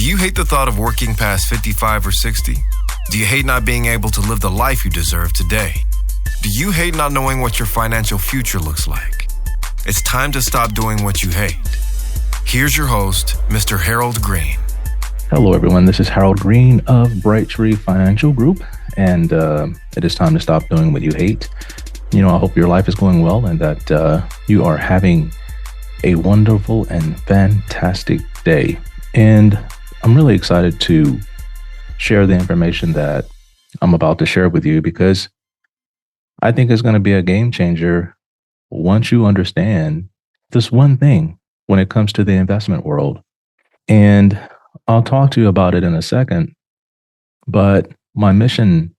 you hate the thought of working past 55 or 60? Do you hate not being able to live the life you deserve today? Do you hate not knowing what your financial future looks like? It's time to stop doing what you hate. Here's your host, Mr. Harold Green. Hello, everyone. This is Harold Green of Brightree Financial Group, and it is time to stop doing what you hate. I hope your life is going well and that you are having a wonderful and fantastic day. And I'm really excited to share the information that I'm about to share with you because I think it's going to be a game changer once you understand this one thing when it comes to the investment world. And I'll talk to you about it in a second, but my mission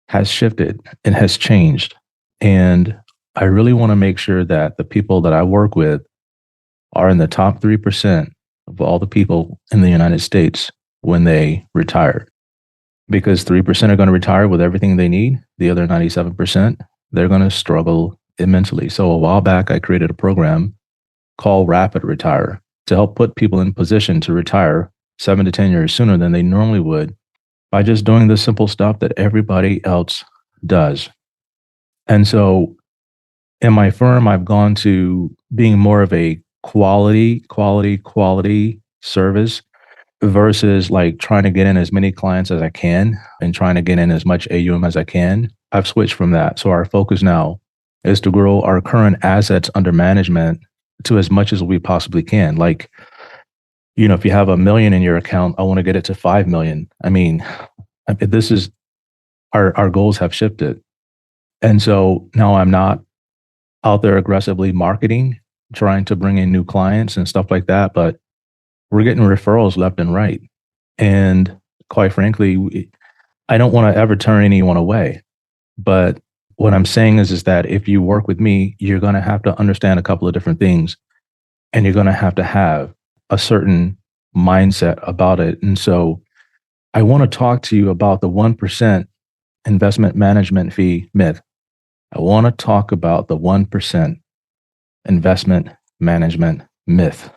has shifted and has changed. And I really want to make sure that the people that I work with are in the top 3% of all the people in the United States when they retire. Because 3% are going to retire with everything they need. The other 97%, they're going to struggle immensely. So a while back, I created a program called Rapid Retire to help put people in position to retire 7 to 10 years sooner than they normally would by just doing the simple stuff that everybody else does. And so in my firm, I've gone to being more of a quality service versus like trying to get in as many clients as I can and trying to get in as much AUM as I can. I've switched from that. So our focus now is to grow our current assets under management to as much as we possibly can. Like, if you have $1 million in your account, I want to get it to 5 million. This is our goals have shifted. And so now I'm not out there aggressively marketing, trying to bring in new clients and stuff like that, but we're getting referrals left and right. And quite frankly, I don't want to ever turn anyone away. But what I'm saying is that if you work with me, you're going to have to understand a couple of different things, and you're going to have a certain mindset about it. And so I want to talk to you about the 1% investment management fee myth. I want to talk about the 1% investment management myth.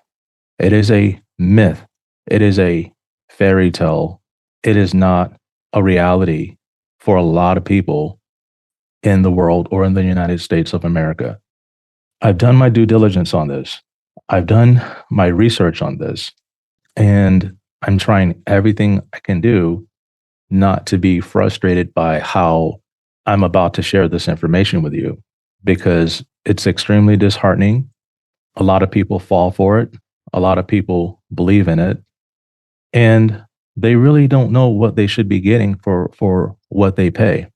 It is a myth. It is a fairy tale. It is not a reality for a lot of people in the world or in the United States of America. I've done my due diligence on this. I've done my research on this, and I'm trying everything I can do not to be frustrated by how I'm about to share this information with you, because it's extremely disheartening. A lot of people fall for it. A lot of people believe in it, and they really don't know what they should be getting for what they pay.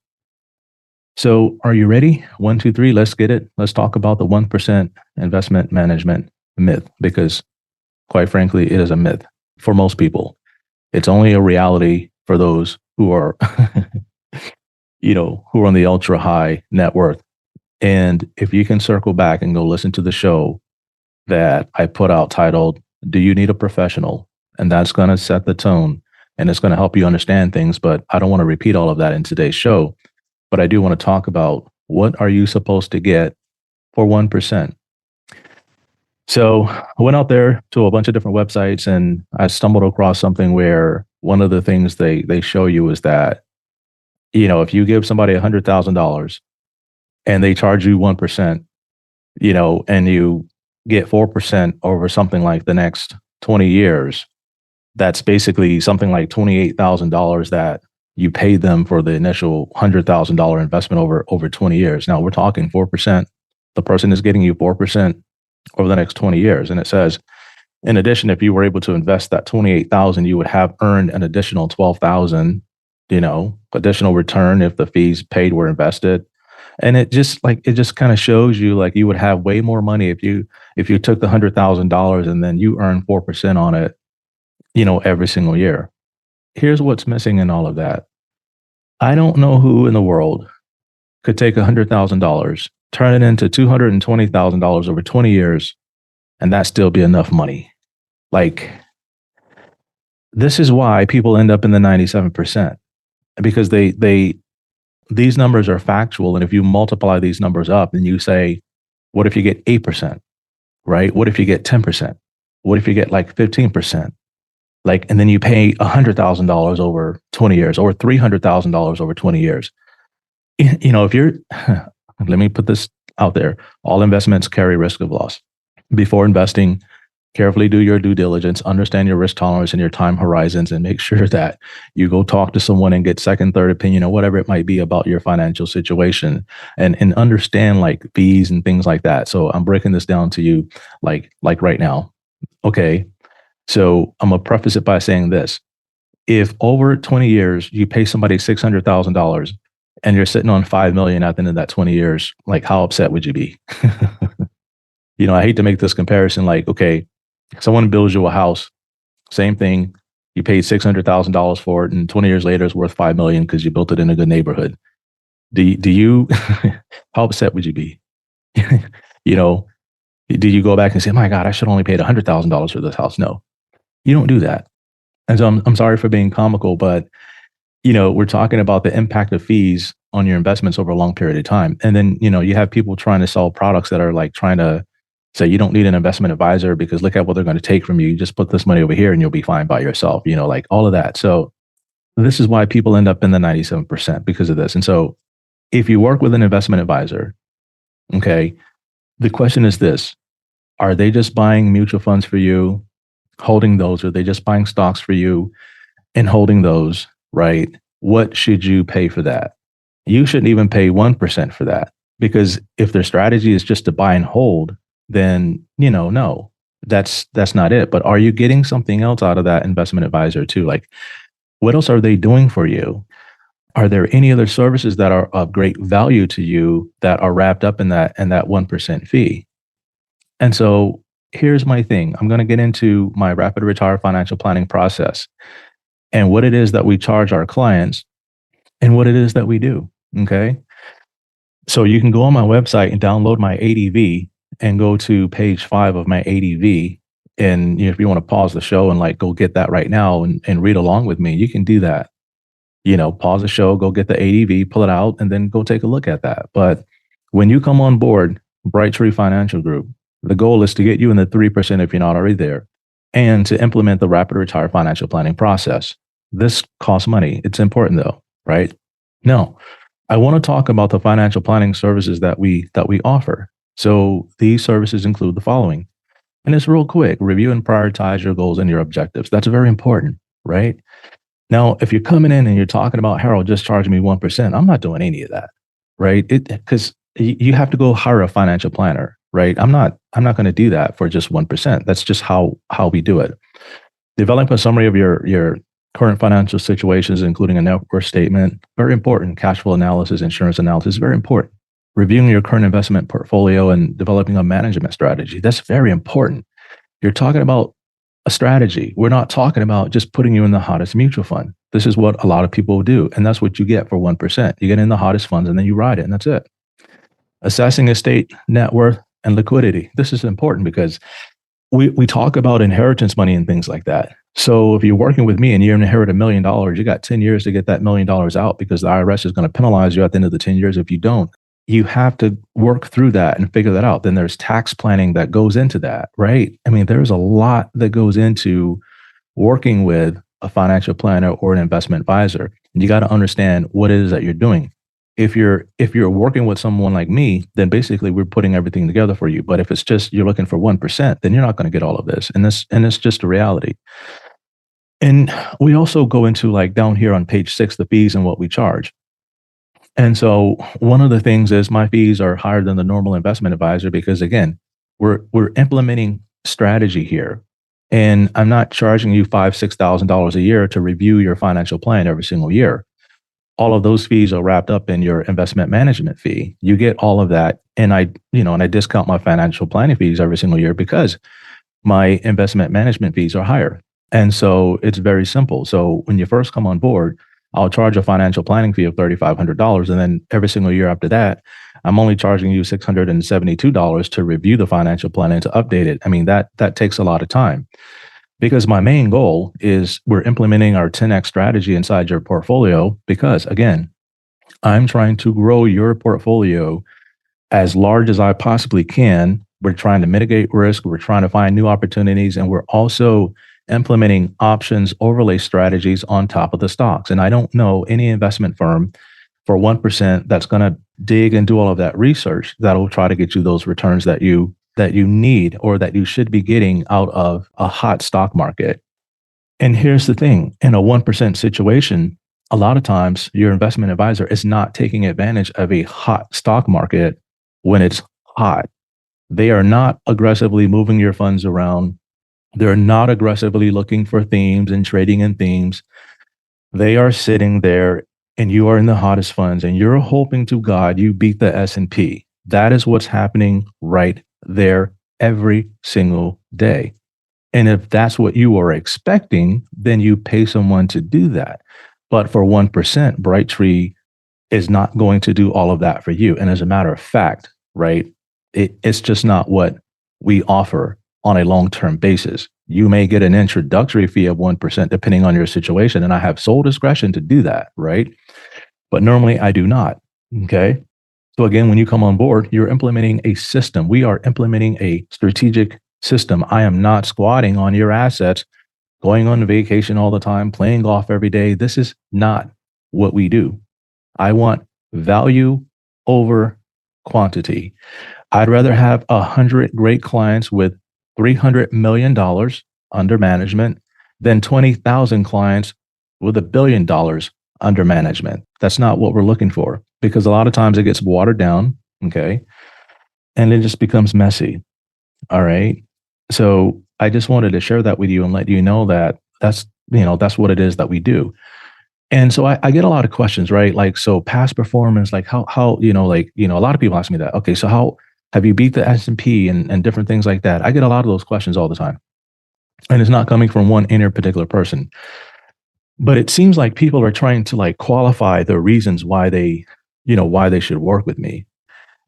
So are you ready? 1, 2, 3, let's get it. Let's talk about the 1% investment management myth, because quite frankly, it is a myth for most people. It's only a reality for those who are, who are on the ultra high net worth. And if you can circle back and go listen to the show that I put out titled, "Do You Need a Professional?" And that's going to set the tone and it's going to help you understand things. But I don't want to repeat all of that in today's show. But I do want to talk about what are you supposed to get for 1%. So I went out there to a bunch of different websites and I stumbled across something where one of the things they show you is that, if you give somebody $100,000 and they charge you 1%, and you get 4% over something like the next 20 years, that's basically something like $28,000 that you paid them for the initial $100,000 investment over 20 years. Now we're talking 4%. The person is getting you 4% over the next 20 years. And it says, in addition, if you were able to invest that 28,000, you would have earned an additional 12,000, additional return if the fees paid were invested. And it just kind of shows you like you would have way more money if you took the $100,000 and then you earn 4% on it, every single year. Here's what's missing in all of that. I don't know who in the world could take $100,000, turn it into $220,000 over 20 years, and that still be enough money. Like, this is why people end up in the 97%, because these numbers are factual. And if you multiply these numbers up and you say, what if you get 8%, right? What if you get 10%? What if you get like 15%? Like, and then you pay $100,000 over 20 years or $300,000 over 20 years. If you're, let me put this out there. All investments carry risk of loss. Before investing, carefully do your due diligence, understand your risk tolerance and your time horizons, and make sure that you go talk to someone and get second, third opinion or whatever it might be about your financial situation, and understand like fees and things like that. So I'm breaking this down to you like right now. Okay. So I'm gonna preface it by saying this. If over 20 years you pay somebody $600,000 and you're sitting on 5 million at the end of that 20 years, like how upset would you be? I hate to make this comparison. Like, okay, someone builds you a house, same thing. You paid $600,000 for it, and 20 years later, it's worth 5 million because you built it in a good neighborhood. Do you? How upset would you be? you know, do you go back and say, "My God, I should only paid $100,000 for this house"? No, you don't do that. And so I'm sorry for being comical, but we're talking about the impact of fees on your investments over a long period of time, and then you have people trying to sell products that are like trying to say you don't need an investment advisor because look at what they're going to take from you. You just put this money over here and you'll be fine by yourself, like all of that. So this is why people end up in the 97% because of this. And so if you work with an investment advisor, okay, the question is this: are they just buying mutual funds for you, holding those? Or are they just buying stocks for you and holding those, right? What should you pay for that? You shouldn't even pay 1% for that, because if their strategy is just to buy and hold, then, no, that's not it. But are you getting something else out of that investment advisor too? Like, what else are they doing for you? Are there any other services that are of great value to you that are wrapped up in that 1% fee? And so here's my thing. I'm going to get into my rapid retire financial planning process and what it is that we charge our clients and what it is that we do. Okay. So you can go on my website and download my ADV and go to page 5 of my ADV. And if you want to pause the show and like go get that right now and read along with me, you can do that. Pause the show, go get the ADV, pull it out, and then go take a look at that. But when you come on board Brightree Financial Group, the goal is to get you in the 3% if you're not already there, and to implement the rapid retire financial planning process. This costs money. It's important though, right? Now, I want to talk about the financial planning services that we offer. So these services include the following. And it's real quick: review and prioritize your goals and your objectives. That's very important, right? Now, if you're coming in and you're talking about, Harold, just charge me 1%, I'm not doing any of that, right? Because you have to go hire a financial planner, right? I'm not going to do that for just 1%. That's just how we do it. Develop a summary of your current financial situations, including a net worth statement, very important. Cash flow analysis, insurance analysis, very important. Reviewing your current investment portfolio and developing a management strategy, that's very important. You're talking about a strategy. We're not talking about just putting you in the hottest mutual fund. This is what a lot of people do, and that's what you get for 1%. You get in the hottest funds and then you ride it, and that's it. Assessing estate net worth and liquidity. This is important because we talk about inheritance money and things like that. So if you're working with me and you inherit $1 million, you got 10 years to get that $1 million out, because the IRS is going to penalize you at the end of the 10 years if you don't. You have to work through that and figure that out. Then there's tax planning that goes into that, right? I mean, there's a lot that goes into working with a financial planner or an investment advisor. And you got to understand what it is that you're doing. If you're working with someone like me, then basically we're putting everything together for you. But if it's just you're looking for 1%, then you're not going to get all of this. And it's just a reality. And we also go into, like, down here on page 6, the fees and what we charge. And so one of the things is my fees are higher than the normal investment advisor because, again, we're implementing strategy here. And I'm not charging you $5,000-$6,000 a year to review your financial plan every single year. All of those fees are wrapped up in your investment management fee. You get all of that. And I discount my financial planning fees every single year because my investment management fees are higher. And so it's very simple. So when you first come on board, I'll charge a financial planning fee of $3,500. And then every single year after that, I'm only charging you $672 to review the financial plan and to update it. I mean, that takes a lot of time, because my main goal is we're implementing our 10X strategy inside your portfolio because, again, I'm trying to grow your portfolio as large as I possibly can. We're trying to mitigate risk. We're trying to find new opportunities. And we're also implementing options overlay strategies on top of the stocks. And I don't know any investment firm for 1% that's going to dig and do all of that research that'll try to get you those returns that you need or that you should be getting out of a hot stock market. And here's the thing, in a 1% situation, a lot of times your investment advisor is not taking advantage of a hot stock market when it's hot. They are not aggressively moving your funds around. They're not aggressively looking for themes and trading in themes. They are sitting there and you are in the hottest funds and you're hoping to God you beat the S&P. That is what's happening right there every single day. And if that's what you are expecting, then you pay someone to do that. But for 1%, Brightree is not going to do all of that for you. And as a matter of fact, right, it's just not what we offer on a long-term basis. You may get an introductory fee of 1% depending on your situation. And I have sole discretion to do that, right? But normally I do not, okay? So again, when you come on board, you're implementing a system. We are implementing a strategic system. I am not squatting on your assets, going on vacation all the time, playing golf every day. This is not what we do. I want value over quantity. I'd rather have 100 great clients with $300 million under management than 20,000 clients with $1 billion under management. That's not what we're looking for, because a lot of times it gets watered down, okay? And it just becomes messy, all right? So I just wanted to share that with you and let you know that that's what it is that we do. And so I get a lot of questions, right? Like, so past performance, like how a lot of people ask me that. Okay, so how have you beat the S&P and different things like that? I get a lot of those questions all the time. And it's not coming from one inner particular person. But it seems like people are trying to like qualify the reasons why they should work with me.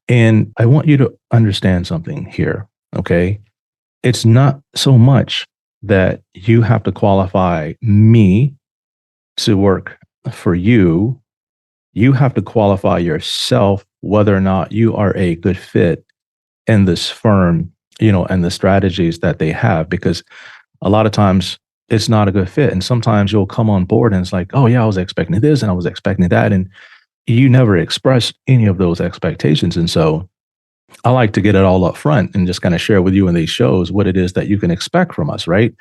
And I want you to understand something here, okay? It's not so much that you have to qualify me to work for you. You have to qualify yourself whether or not you are a good fit in this firm, and the strategies that they have, because a lot of times it's not a good fit. And sometimes you'll come on board and it's like, oh yeah, I was expecting this and I was expecting that. And you never expressed any of those expectations. And so I like to get it all up front and just kind of share with you in these shows what it is that you can expect from us, right?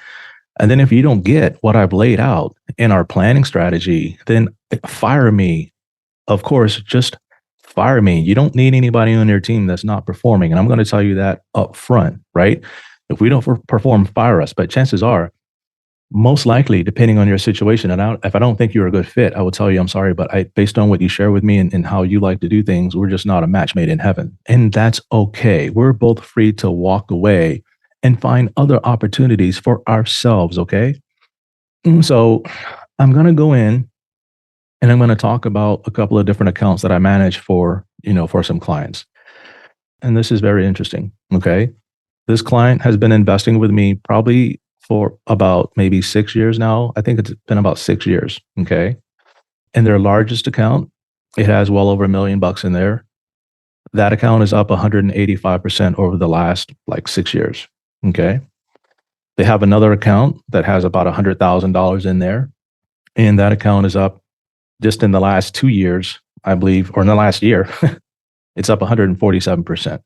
And then if you don't get what I've laid out in our planning strategy, then fire me. Of course, just fire me. You don't need anybody on your team that's not performing. And I'm going to tell you that up front, right? If we don't perform, fire us. But chances are, most likely, depending on your situation, and if I don't think you're a good fit, I will tell you, I'm sorry, but based on what you share with me and how you like to do things, we're just not a match made in heaven. And that's okay. We're both free to walk away and find other opportunities for ourselves, okay? So I'm going to go in and I'm going to talk about a couple of different accounts that I manage for some clients. And this is very interesting, okay? This client has been investing with me probably for about maybe 6 years now. I think it's been about 6 years, okay? And their largest account, it has well over $1 million in there. That account is up 185% over the last like 6 years, okay? They have another account that has about $100,000 in there. And that account is up just in the last 2 years, I believe, or in the last year, it's up 147%.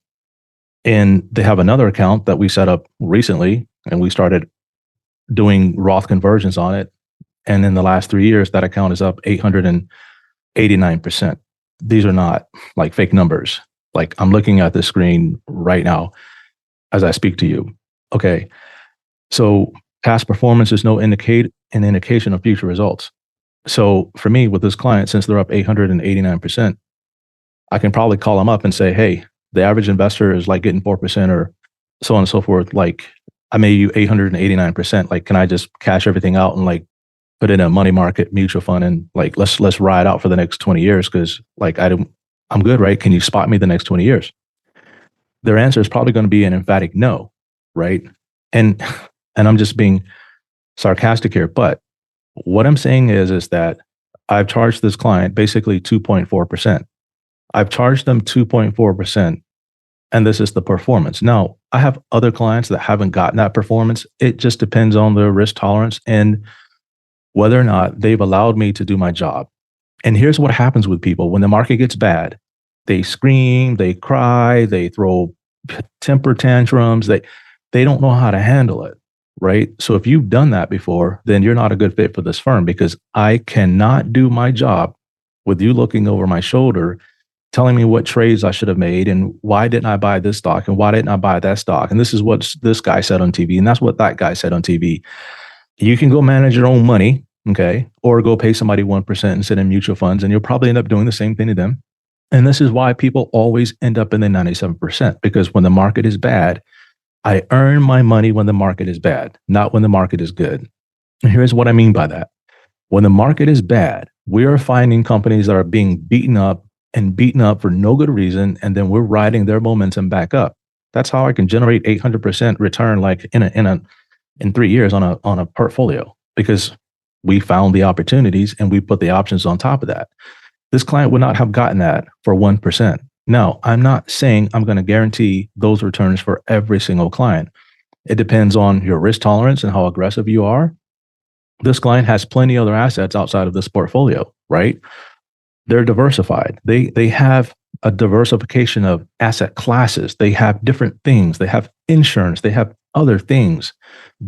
And they have another account that we set up recently, and we started doing Roth conversions on it. And in the last 3 years, that account is up 889%. These are not like fake numbers. Like I'm looking at the screen right now as I speak to you. Okay. So past performance is no indication of future results. So for me with this client, since they're up 889%, I can probably call them up and say, hey, the average investor is like getting 4% or so on and so forth. Like I made you 889%. Like, can I just cash everything out and like put in a money market mutual fund and like, let's ride out for the next 20 years. Cause like, I'm good, right? Can you spot me the next 20 years? Their answer is probably going to be an emphatic no. Right. And I'm just being sarcastic here, but what I'm saying is that I've charged this client basically 2.4%. I've charged them 2.4%. And this is the performance. Now, I have other clients that haven't gotten that performance. It just depends on their risk tolerance and whether or not they've allowed me to do my job. And here's what happens with people when the market gets bad. They scream, they cry, they throw temper tantrums. They don't know how to handle it, right? So if you've done that before, then you're not a good fit for this firm, because I cannot do my job with you looking over my shoulder, telling me what trades I should have made and why didn't I buy this stock and why didn't I buy that stock? And this is what this guy said on TV and that's what that guy said on TV. You can go manage your own money, okay, or go pay somebody 1% and sit in mutual funds, and you'll probably end up doing the same thing to them. And this is why people always end up in the 97%, because when the market is bad, I earn my money when the market is bad, not when the market is good. And here's what I mean by that. When the market is bad, we are finding companies that are being beaten up for no good reason, and then we're riding their momentum back up. That's how I can generate 800% return like in 3 years on a portfolio, because we found the opportunities and we put the options on top of that. This client would not have gotten that for 1%. Now, I'm not saying I'm going to guarantee those returns for every single client. It depends on your risk tolerance and how aggressive you are. This client has plenty of other assets outside of this portfolio, right? They're diversified. They have a diversification of asset classes. They have different things. They have insurance. They have other things.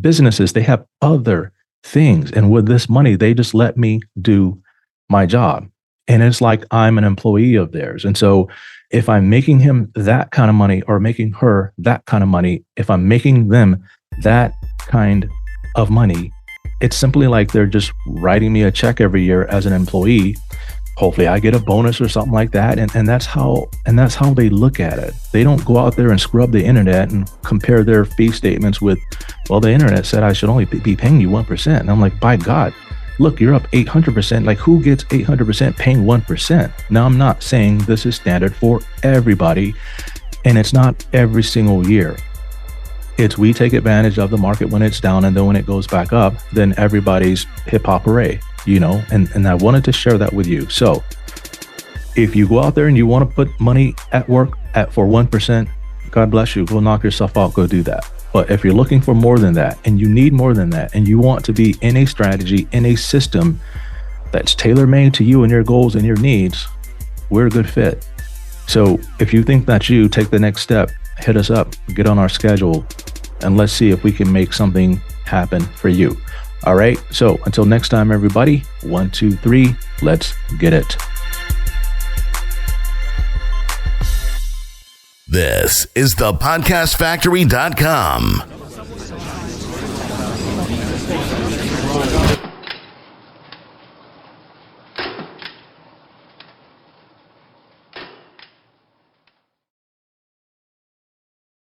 Businesses, they have other things. And with this money, they just let me do my job. And it's like I'm an employee of theirs. And so if I'm making him that kind of money or making her that kind of money, if I'm making them that kind of money, it's simply like they're just writing me a check every year as an employee. Hopefully I get a bonus or something like that. And that's how they look at it. They don't go out there and scrub the internet and compare their fee statements with, well, the internet said I should only be paying you 1%. And I'm like, by God, look, you're up 800%. Like, who gets 800% paying 1%? Now, I'm not saying this is standard for everybody, and it's not every single year. It's we take advantage of the market when it's down, and then when it goes back up, then everybody's hip hop hooray, and I wanted to share that with you. So if you go out there and you want to put money at work for 1%, God bless you, go knock yourself out, go do that. But if you're looking for more than that, and you need more than that, and you want to be in a strategy, in a system that's tailor-made to you and your goals and your needs, we're a good fit. So if you think that's you, take the next step, hit us up, get on our schedule, and let's see if we can make something happen for you. All right. So until next time, everybody, 1, 2, 3, let's get it. This is thepodcastfactory.com.